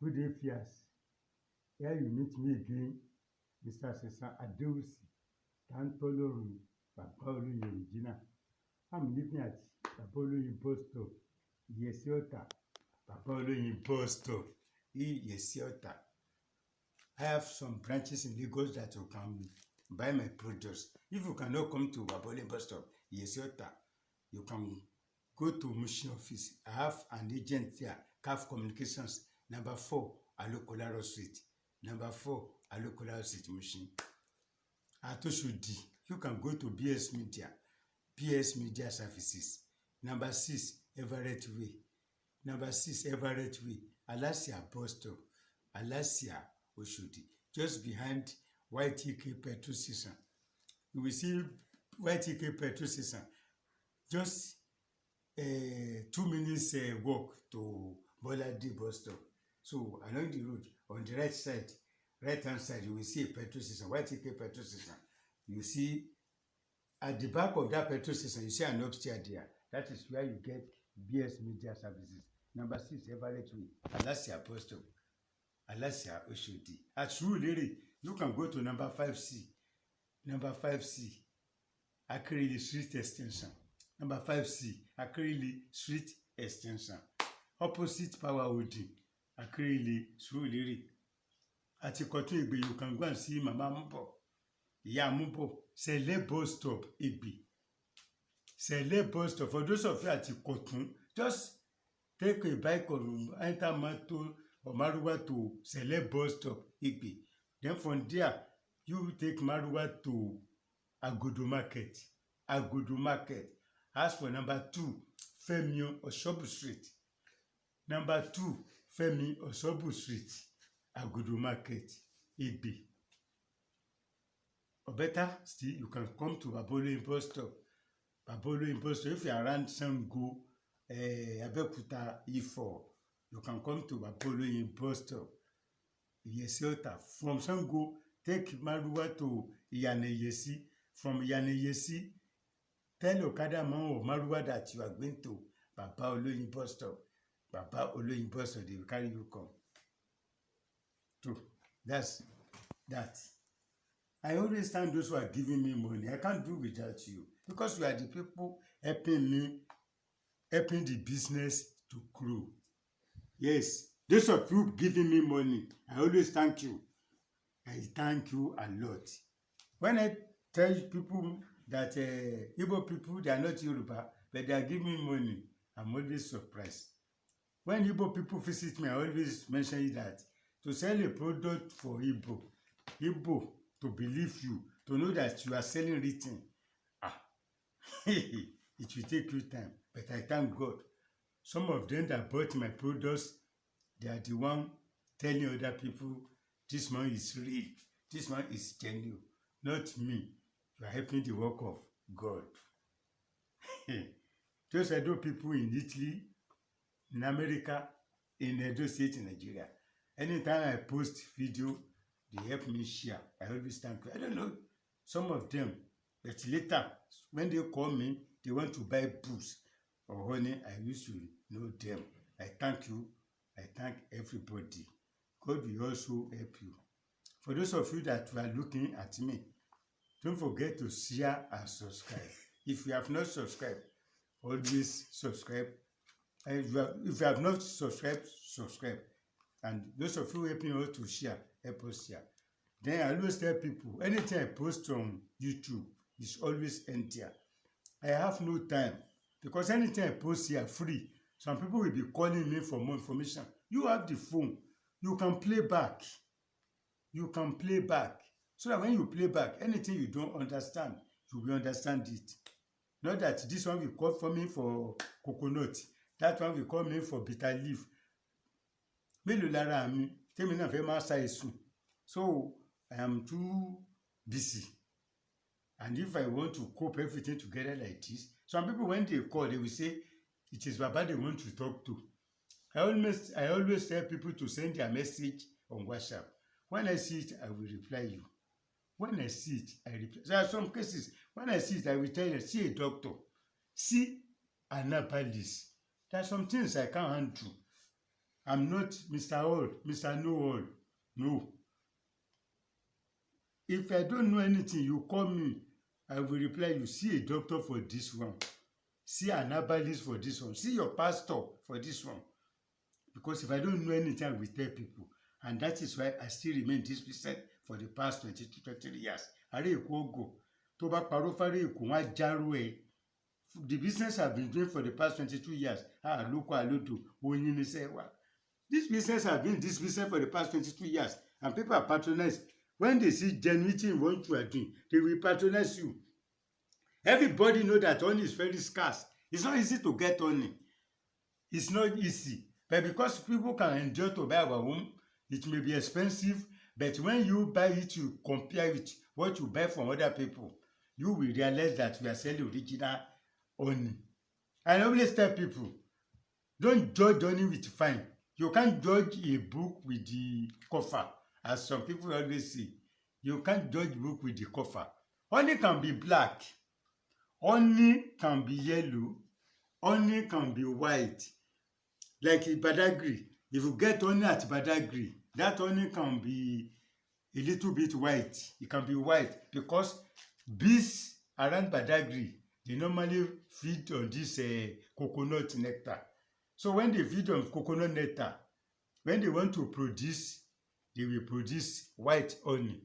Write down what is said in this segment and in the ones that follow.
Good day, Fias. Here you meet me again, Mr. Sesan Adeusi, Tantoloru, Baba Oloye Regina. I'm living at Baba Oloye bus stop, Iyesiota. Baba Oloye bus stop, Iyesiota. I have some branches in Lagos that you can buy my products. If you cannot come to Baba Oloye bus stop, Iyesiota, you can go to Mushin office. I have an agent there, CAF Communications, number 4, Alokolaro Street. Number 4, Alokolaro Street, Mushin. At Oshodi, you can go to BS Media Services. Number 6, Everett Way. Number 6, Everett Way, Alasia bus stop, Alasia, Oshodi, just behind YTK petrol station. You will see YTK petrol station, just 2 minutes walk to Bolade bus stop. So along the road, on the right hand side, you will see a petrol station, YTK petrol station. You see at the back of that petrol station, you see an upstairs there. That is where you get BS Media Services. Number 6, Everett Way, Alasia bus stop, Alasia, Oshodi. At Surulere, you can go to number 5C. Number 5C, Akerele Street Extension. Number 5C, Akerele Street Extension. Opposite Power Holding, Akerele, Surulere. At Ikotu Egbe, you can go and see Mama Mubo, Iya Mubo, Sele bus stop, Egbe. Sele bus stop. For those of you at Ikotu, just take a bike or enter Mato or Maruwa to Sele bus stop, Egbe. Then from there, you take Maruwa to Agodo Market. Agodo Market. As for number 2, Femi Osobu Street. Number 2, Femi Osobu Street, Agodo Market, Egbe. Or better still, you can come to Baba Oloye bus stop. Baba Oloye bus stop. If you are around Sango, Abeokuta, Ifo, you can come to Baba Oloye bus stop, Iyesiota. From Sango, take Maruwa to Iyaneyesi. From Iyaneyesi, tell Okada man or Maruwa that you are going to Baba Oloye bus stop. Baba Oloye bus stop, they will carry you come. True. That's that. I always thank those who are giving me money. I can't do without you because you are the people helping me, helping the business to grow. Yes, those of you giving me money, I always thank you. I thank you a lot. When I tell people that Igbo people, they are not Yoruba, but they are giving me money, I'm always surprised. When Igbo people visit me, I always mention that to sell a product for Igbo to believe you, to know that you are selling written, it will take you time. But I thank God. Some of them that bought my products, they are the one telling other people, this man is real, this man is genuine, not me. You are helping the work of God. Those Edo people in Italy, in America, in Edo State, in Nigeria. Anytime I post video, they help me share. I always thank you. I don't know some of them, but later, when they call me, they want to buy booze or honey, I used to know them. I thank you. I thank everybody. God will also help you. For those of you that were looking at me, don't forget to share and subscribe. If you have not subscribed, always subscribe. If you have not subscribed, subscribe. And those of you helping us to share, help us share. Then I always tell people, anything I post on YouTube is always empty. I have no time because anything I post here free. Some people will be calling me for more information. You have the phone. You can play back. You can play back. So that when you play back, anything you don't understand, you will understand it. Not that this one will call for me for coconut, that one will call me for bitter leaf. Mélòó lára mi tèmi náà fẹ́ máa ṣàìsùn. So I am too busy. And if I want to cope everything together like this, some people when they call, they will say, it is Baba they want to talk to. I always tell people to send their message on WhatsApp. When I see it, I will reply you. When I see it, I reply. There are some cases, when I see it, I will tell you, see a doctor, see an herbalist. There are some things I can't handle. I'm not Mr. Old, Mr. Know All. No. If I don't know anything, you call me. I will reply you. See a doctor for this one. See an herbalist for this one. See your pastor for this one. Because if I don't know anything, I will tell people. And that is why I still remain this percent for the past 22, 23 years. Ará Èkó ògò. Tó bá parọ́ fárá Èkó, wọ́n á járó ẹ̀. The business I've been doing for the past 22 years. Lóko àlódò, oyin ni iṣẹ́ wa. This business I've been this business for the past 22 years. And people are patronized. When they see genuinity in what you are doing, they will patronize you. Everybody know that honey is very scarce. It's not easy to get honey. It's not easy. But because people can enjoy to buy our home, it may be expensive. But when you buy it, you compare it what you buy from other people, you will realize that we are selling original honey. I always tell people, don't judge honey with fine. You can't judge a book with the cover, as some people always say. You can't judge book with the cover. Honey can be black. Honey can be yellow. Honey can be white. Like in Badagry, if you get honey at Badagry, that honey can be a little bit white. It can be white because bees around Badagry, they normally feed on this coconut nectar. So when they feed on coconut nectar, when they want to produce, they will produce white honey.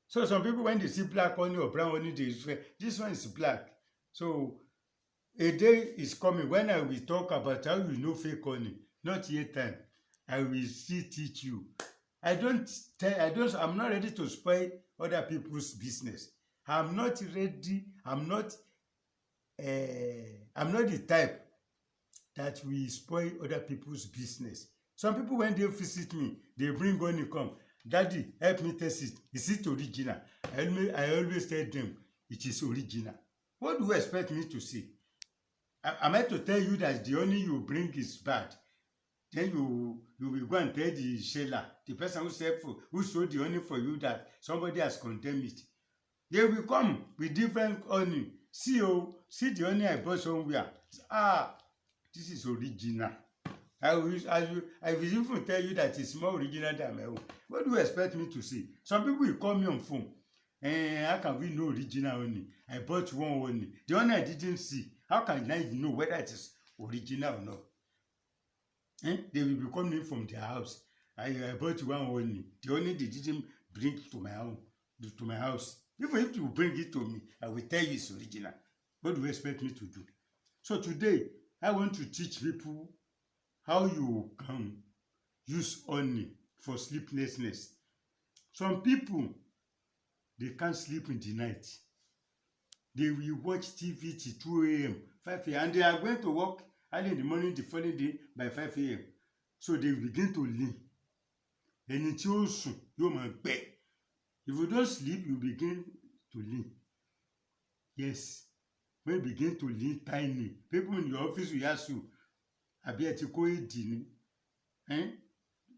So some people, when they see black honey or brown honey, they say, this one is black. So a day is coming when I will talk about how you know fake honey. Not yet time. I will still teach you. I'm not ready to spoil other people's business. I'm not ready. I'm not the type that will spoil other people's business. Some people, when they visit me, they bring honey come. Daddy, help me test it. Is it original? I always tell them it is original. What do you expect me to say? Am I to tell you that the honey you bring is bad? Then you will go and tell the seller, the person who sold the honey for you, that somebody has condemned it. They will come with different honey. See the honey I bought somewhere. This is original. I will even tell you that it's more original than my own. What do you expect me to say? Some people will call me on phone. How can we know original honey? I bought one honey. The honey I didn't see. How can I know whether it is original or not? They will be coming from their house. I bought one honey. The honey they didn't bring to my house. Even if you bring it to me, I will tell you it's original. What do you expect me to do? So today, I want to teach people how you can use honey for sleeplessness. Some people, they can't sleep in the night. They will watch TV till 2 a.m., 5 a.m., and they are going to work early in the morning the following day by 5 a.m. So they begin to lean. Ẹni tí ó sùn yóò máa gbẹ. If you don't sleep, you begin to lean. Yes, when you begin to lean tiny, people in your office will ask you, àbí ẹ ti kó èdì ni?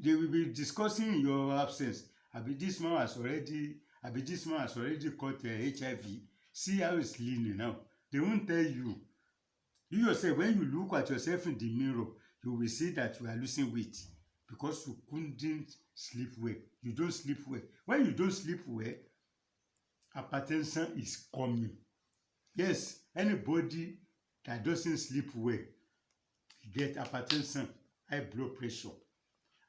They will be discussing in your absence. Àbí this man has already caught HIV. See how he's leaning now. They won't tell you. You yourself, when you look at yourself in the mirror, you will see that you are losing weight because you couldn't sleep well. You don't sleep well. When you don't sleep well, hypertension is coming. Yes, anybody that doesn't sleep well get hypertension, high blood pressure.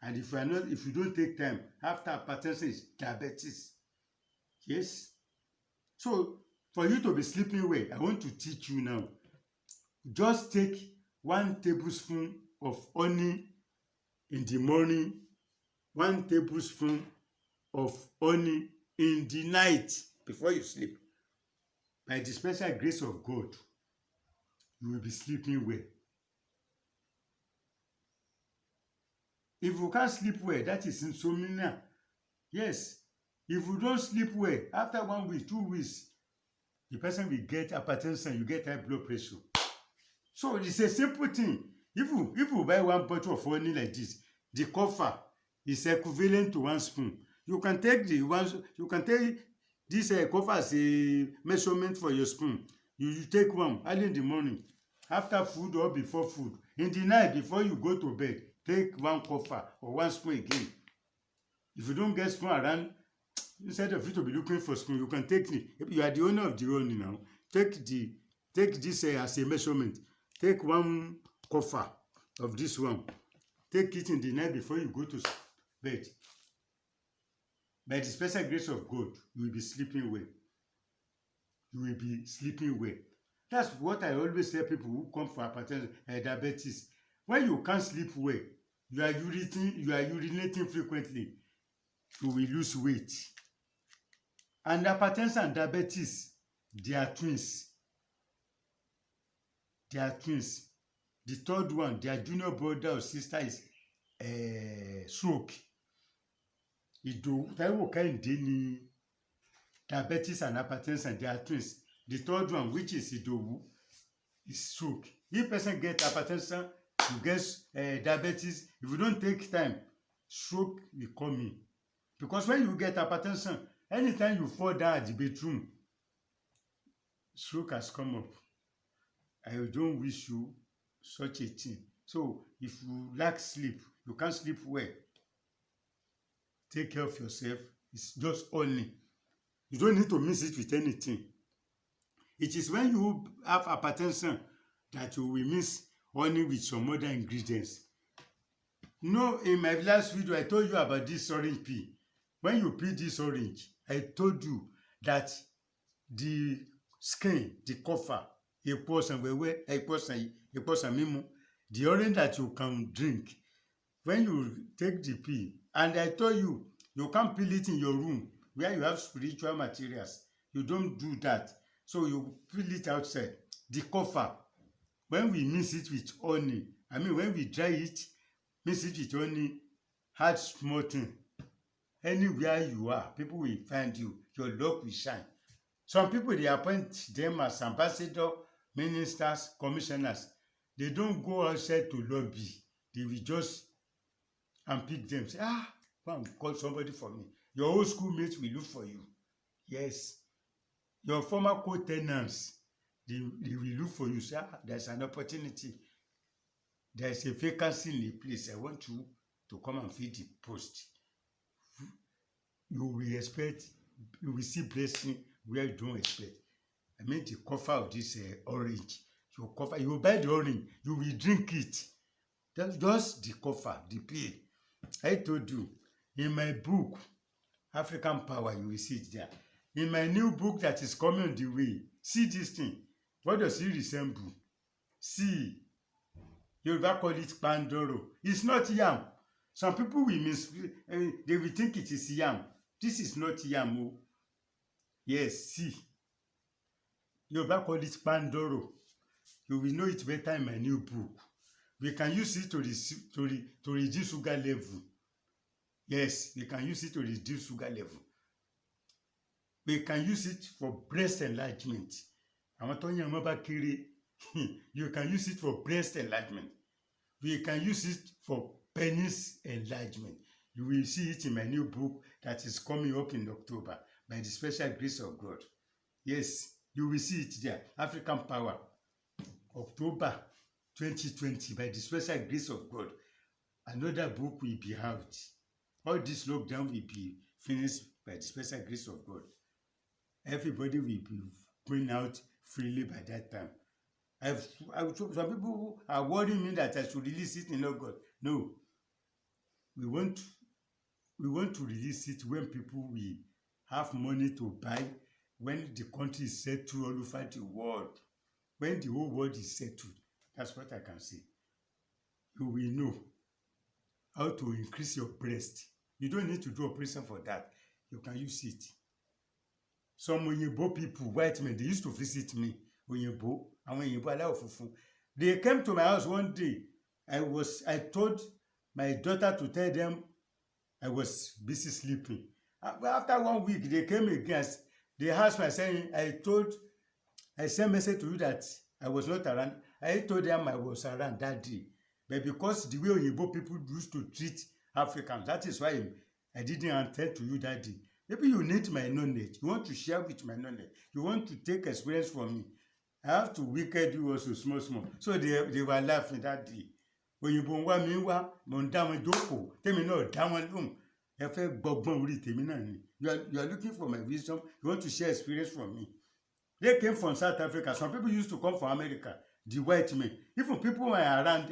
And if you don't take time, after hypertension is diabetes. Yes. So for you to be sleeping well, I want to teach you now. Just take 1 tablespoon of honey in the morning, 1 tablespoon of honey in the night before you sleep. By the special grace of God, you will be sleeping well. If you can't sleep well, that is insomnia. Yes. If you don't sleep well, after 1 week, 2 weeks, the person will get hypertension, you get high blood pressure. So it's a simple thing. If you buy 1 bottle of honey like this, the cover is equivalent to 1 spoon. You can take this cover as a measurement for your spoon. You take one early in the morning, after food or before food. In the night, before you go to bed, take 1 coffer or 1 spoon again. If you don't get spoon around, instead of you to be looking for spoon, you can take it. If you are the owner of the honey now, take this as a measurement. Take 1 coffer of this one. Take it in the night before you go to bed. By the special grace of God, you will be sleeping well. You will be sleeping well. That's what I always tell people who come for hypertension and diabetes. When you can't sleep well, you are urinating frequently, you will lose weight. And hypertension and diabetes, they are twins. They are twins. The third one, their junior brother or sister is stroke. Taiwo Kehinde ni diabetes and hypertension, they are twins. The third one, which is Idowu, is stroke. If person get hypertension, you get diabetes, if you don't take time, stroke will come in. Because when you get hypertension, anytime you fall down at the bedroom, stroke has come up. I don't wish you such a thing. So if you lack sleep, you can't sleep well, take care of yourself. It's just honey. You don't need to mix it with anything. It is when you have hypertension that you will mix honey with some other ingredients. In my last video, I told you about this orange peel. When you peel this orange, I told you that the skin, the cover, the orange that you can drink, when you take the peel, and I told you, you can't peel it in your room where you have spiritual materials. You don't do that. So you peel it outside. The cover, when we mix it with honey, when we dry it, mix it with honey, add small thing. Anywhere you are, people will find you. Your luck will shine. Some people, they appoint them as ambassador, ministers, commissioners. They don't go outside to lobby. They will just pick them. Say, go and call somebody for me. Your old schoolmates will look for you. Yes. Your former co-tenants, they will look for you. Say, there's an opportunity. There's a vacancy in the place. I want you to come and fill the post. You will see blessing where you don't expect. The cover of this orange. You will buy the orange. You will drink it. That's just the cover, the peel. I told you, in my book, African Power, you will see it there. In my new book that is coming on the way, see this thing. What does it resemble? See. Yoruba call it Pandoro. It's not yam. Some people will they will think it is yam. This is not yam. Yes, see. Yoruba call it Pandoro. You will know it better in my new book. We can use it to reduce sugar level. Yes, we can use it to reduce sugar level. We can use it for breast enlargement. You can use it for breast enlargement. We can use it for penis enlargement. You will see it in my new book that is coming up in October by the special grace of God. Yes, you will see it there. African Power, October 2020, by the special grace of God. Another book will be out. All this lockdown will be finished by the special grace of God. Everybody will be going out freely by that time. Some people are worrying me that I should release it in August. No. We want to release it when people will have money to buy, when the country is settled all over the world, when the whole world is settled. That's what I can say. You will know how to increase your breast. You don't need to do operation for that. You can use it. Some Oyinbo people, white men, they used to visit me. Oyinbo, they came to my house one day. I told my daughter to tell them I was busy sleeping. After 1 week, they came again. They asked me, saying, I sent message to you that I was not around. I told them I was around that day. But because the way Oyinbo people used to treat Africans, that is why I didn't attend to you that day. Maybe you need my knowledge. You want to share with my knowledge. You want to take experience from me. I have to wicked you also small. So they were laughing that day. òyìnbó ń wá mi wá mò ń dá wọn jókòó tèmi náà dá wọn lóhùn ẹ fẹ́ gbọ́gbọ́n orí tèmi náà ni you are looking for my wisdom you want to share experience from me. They came from South Africa. Some people used to come from America, the white men. Even people were around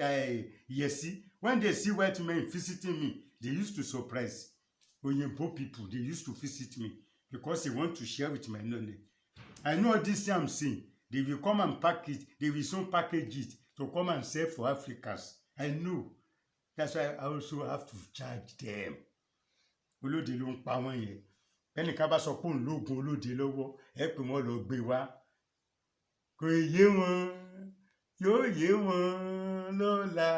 Yesi, when they see white men visiting me, they used to surprise. Oyinbo people, they used to visit me because they want to share with my knowledge. I know this thing I'm saying. They will come and package, they will soon package it to come and sell for Africans. I know. That's why I also have to charge them. Olóde ló ń pa wọ́n yẹn. Ẹnìkan bá sọ pé òun lóògùn olóde lọ́wọ́ ẹ pé wọ́n lọ gbé wá kò yé wọn yóò yé wọn lọ́la.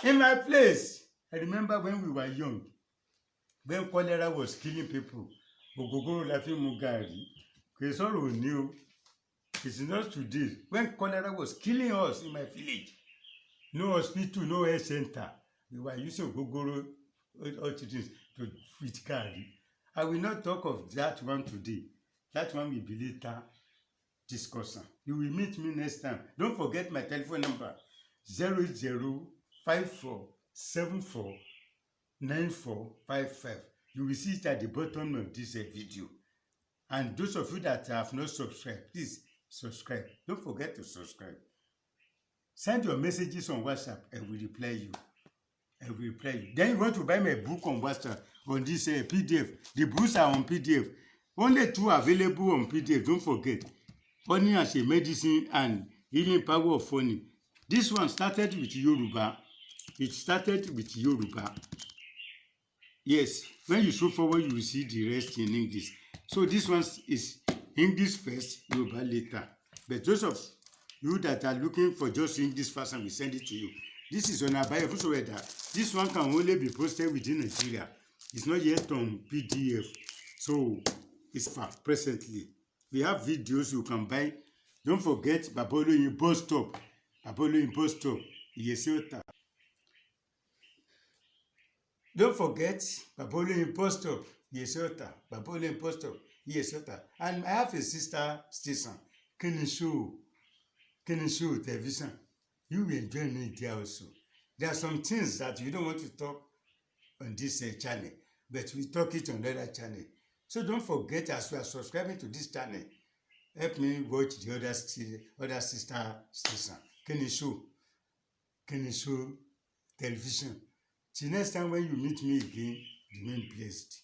In my place, I remember when we were young, when cholera was killing people, ògógóró la fi mu gàrí kò sọ̀rọ̀ òní o, it's not today. When cholera was killing us in my village, no hospital, no health center, we were using ògógóró all things to with gàrí. I will not talk of that one today. That one will be later discussion. You will meet me next time. Don't forget my telephone number 08054749455. You will see it at the bottom of this video. And those of you that have not subscribed, please subscribe. Don't forget to subscribe. Send your messages on WhatsApp and we reply you. I will reply you. Then you want to buy my book on WhatsApp on this PDF. The books are on PDF. Only 2 available on PDF. Don't forget. Honey as a medicine and healing power of honey. This one started with Yoruba. It started with Yoruba. Yes. When you show forward, you will see the rest in English. So this one is English first, Yoruba later. But those of you that are looking for just English first, we send it to you. This is on Abaya Fusoweather. This one can only be posted within Nigeria. It's not yet on PDF. So it's far presently. We have videos you can buy. Don't forget Baba Oloyin bus stop. Baba Oloyin bus stop. Iyesiota. Don't forget Baba Oloyin bus stop. Iyesiota. Baba Oloyin bus stop. Iyesiota. And I have a sister station. Kini Show television. You will enjoy me there also. There are some things that you don't want to talk on this channel, but we talk it on the other channel. So don't forget, as you are subscribing to this channel, help me watch the other sister station. Kini Show television. Till next time when you meet me again, remain blessed.